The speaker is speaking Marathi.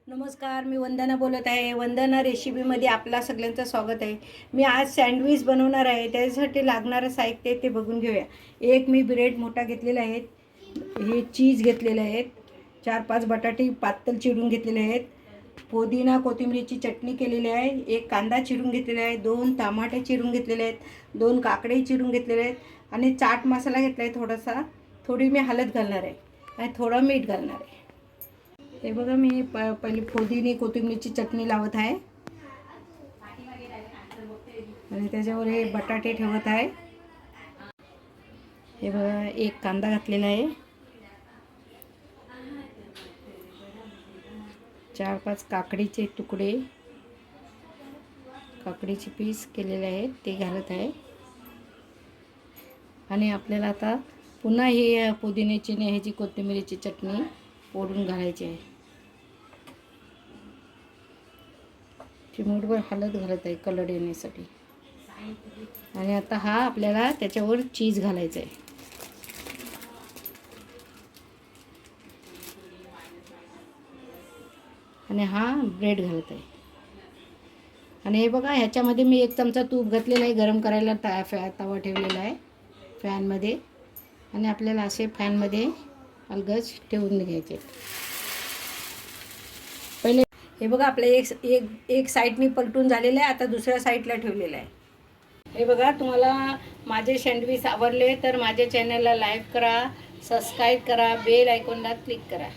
नमस्कार, मी वंदना बोलत आहे. वंदना रेसिपीमध्ये आपला सगळ्यांचं स्वागत आहे. मी आज सँडविच बनवणार आहे. त्यासाठी लागणारं साहित्य ते बघून घेऊया. एक मी ब्रेड मोठा घेतलेला आहे. हे चीज घेतलेले आहेत. 4-5 बटाटे पातळ चिरून घेतलेले आहेत. पुदिना कोथिंबीरची चटणी केलेली आहे. एक कांदा चिरून घेतलेला आहे. 2 टमाटे चिरून घेतलेले आहेत. 2 काकडे चिरून घेतलेले आहेत. आणि चाट मसाला घेतला आहे थोडासा. थोडी मी हळद घालणार आहे आणि थोडं मीठ घालणार आहे. हे बघा, मी पहिले पुदिना कोथिंबीरची चटणी लावत आहे आणि त्याच्यावर हे बटाटे ठेवत आहे. हे बघा, एक कांदा घातलेला आहे. 4-5 काकडीचे तुकडे, काकडीचे पीस केलेले आहेत ते घालत आहे. आणि आपल्याला आता पुन्हा ही पुदिन्याची आणि ह्याची कोथिंबीरची चटणी ओढून घालायची आहे. चिमूटभर हळद घालत आहे कलर येण्यासाठी. आणि आता हा आपल्याला त्याच्यावर चीज घालायचं आहे. आणि हा ब्रेड घालत आहे. आणि हे बघा, ह्याच्यामध्ये मी 1 चमचा तूप घातलेला आहे. गरम करायला तवा ठेवलेला आहे फॅनमध्ये. आणि आपल्याला असे फॅनमध्ये अलगद ठेवून घ्यायचे. पहिले हे बघा, आपलं एक साईडनी पलटून झालेलं आहे. आता दुसऱ्या साईडला ठेवलेलं आहे. हे बघा, तुम्हाला माझे सँडविच आवडले तर माझ्या चॅनलला लाईक करा, सबस्क्राईब करा, बेल आयकॉनला क्लिक करा.